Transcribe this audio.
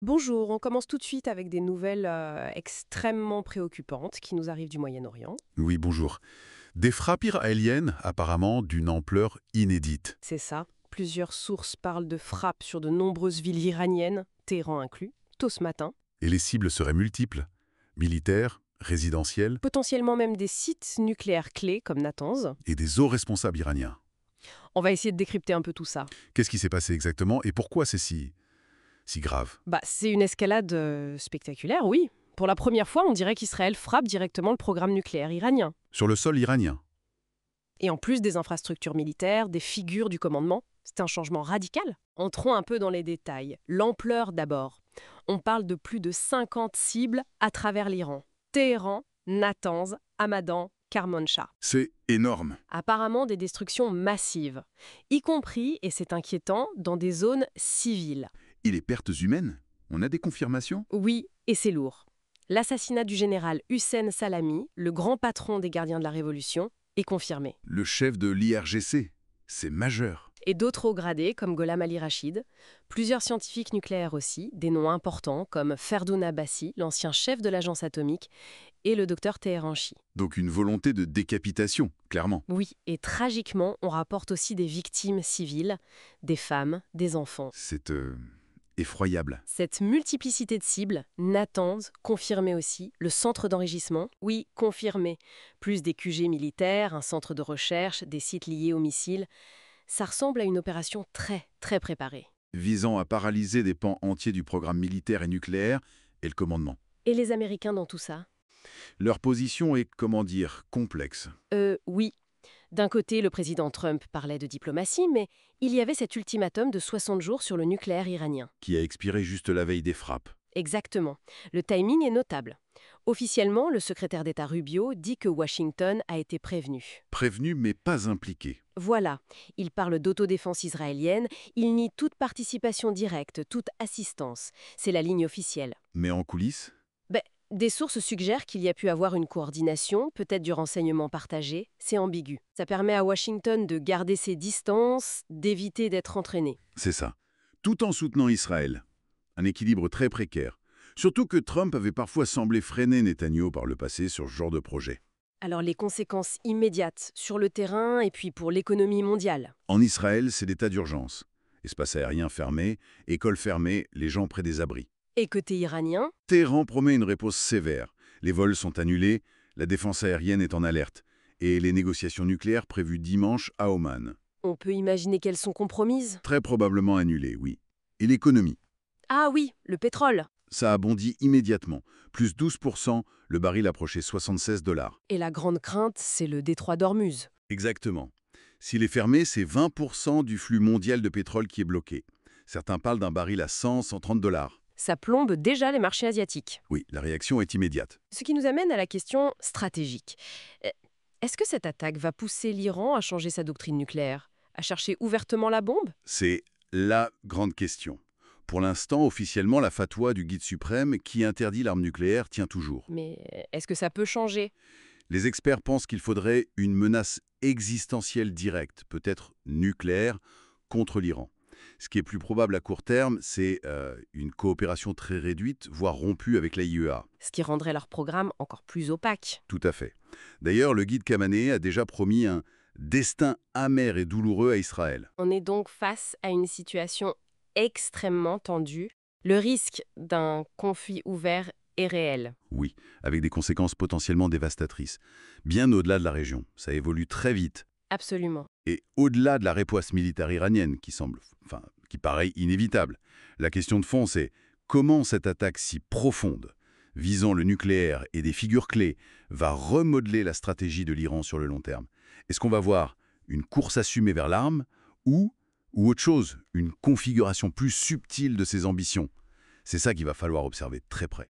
Bonjour, on commence tout de suite avec des nouvelles extrêmement préoccupantes qui nous arrivent du Moyen-Orient. Oui, bonjour. Des frappes israéliennes, apparemment d'une ampleur inédite. C'est ça. Plusieurs sources parlent de frappes sur de nombreuses villes iraniennes, Téhéran inclus, tôt ce matin. Et les cibles seraient multiples. Militaires, résidentielles Potentiellement même des sites nucléaires clés comme Natanz. et des hauts responsables iraniens. On va essayer de décrypter un peu tout ça. Qu'est-ce qui s'est passé exactement et pourquoi c'est si grave? C'est une escalade spectaculaire, oui. Pour la première fois, on dirait qu'Israël frappe directement le programme nucléaire iranien. Sur le sol iranien. Et en plus des infrastructures militaires, des figures du commandement, c'est un changement radical. Entrons un peu dans les détails. L'ampleur d'abord. On parle de plus de 50 cibles à travers l'Iran. Téhéran, Natanz, Hamadan, Kermanshah. C'est énorme. Apparemment des destructions massives, y compris, et c'est inquiétant, dans des zones civiles. Et les pertes humaines? On a des confirmations? Oui, et c'est lourd. L'assassinat du général Hussein Salami, le grand patron des gardiens de la Révolution, est confirmé. Le chef de l'IRGC? C'est majeur. Et d'autres hauts gradés, comme Gholam Ali Rachid. Plusieurs scientifiques nucléaires aussi, des noms importants comme Ferdoun Abbasi, l'ancien chef de l'agence atomique, et le docteur Teheranchi. Donc une volonté de décapitation, clairement. Oui, et tragiquement, on rapporte aussi des victimes civiles, des femmes, des enfants. C'est effroyable. Cette multiplicité de cibles, Natanz, confirmé aussi, le centre d'enrichissement, oui, confirmé, plus des QG militaires, un centre de recherche, des sites liés aux missiles, ça ressemble à une opération très, très préparée. Visant à paralyser des pans entiers du programme militaire et nucléaire et le commandement. Et les Américains dans tout ça? Leur position est, comment dire, complexe. Oui. D'un côté, le président Trump parlait de diplomatie, mais il y avait cet ultimatum de 60 jours sur le nucléaire iranien. Qui a expiré juste la veille des frappes. Exactement. Le timing est notable. Officiellement, le secrétaire d'État Rubio dit que Washington a été prévenu. Prévenu mais pas impliqué. Voilà, il parle d'autodéfense israélienne, il nie toute participation directe, toute assistance. C'est la ligne officielle. Mais en coulisses? Des sources suggèrent qu'il y a pu avoir une coordination, peut-être du renseignement partagé. C'est ambigu. Ça permet à Washington de garder ses distances, d'éviter d'être entraîné. C'est ça. Tout en soutenant Israël. Un équilibre très précaire. Surtout que Trump avait parfois semblé freiner Netanyahou par le passé sur ce genre de projet. Alors les conséquences immédiates sur le terrain et puis pour l'économie mondiale. En Israël, c'est l'état d'urgence. Espace aérien fermé, écoles fermées, les gens près des abris. Et côté iranien, Téhéran promet une réponse sévère. Les vols sont annulés, la défense aérienne est en alerte. Et les négociations nucléaires prévues dimanche à Oman. on peut imaginer qu'elles sont compromises. Très probablement annulées, oui. Et l'économie? Ah oui, le pétrole. Ça a bondi immédiatement. Plus 12%, le baril approchait 76 $. Et la grande crainte, c'est le détroit d'Ormuz. Exactement. S'il est fermé, c'est 20% du flux mondial de pétrole qui est bloqué. Certains parlent d'un baril à 100, 130 $. Ça plombe déjà les marchés asiatiques. Oui, la réaction est immédiate. Ce qui nous amène à la question stratégique. Est-ce que cette attaque va pousser l'Iran à changer sa doctrine nucléaire, à chercher ouvertement la bombe? C'est la grande question. Pour l'instant, officiellement, la fatwa du guide suprême qui interdit l'arme nucléaire tient toujours. Mais est-ce que ça peut changer? Les experts pensent qu'il faudrait une menace existentielle directe, peut-être nucléaire, contre l'Iran. Ce qui est plus probable à court terme, c'est une coopération très réduite, voire rompue avec la l'AIEA. Ce qui rendrait leur programme encore plus opaque. Tout à fait. D'ailleurs, le guide Khamenei a déjà promis un destin amer et douloureux à Israël. On est donc face à une situation extrêmement tendue. Le risque d'un conflit ouvert est réel. Oui, avec des conséquences potentiellement dévastatrices. Bien au-delà de la région. Ça évolue très vite. Absolument. Et au-delà de la riposte militaire iranienne, qui paraît inévitable, la question de fond, c'est comment cette attaque si profonde, visant le nucléaire et des figures clés, va remodeler la stratégie de l'Iran sur le long terme. Est-ce qu'on va voir une course assumée vers l'arme ou autre chose, une configuration plus subtile de ses ambitions? C'est ça qu'il va falloir observer de très près.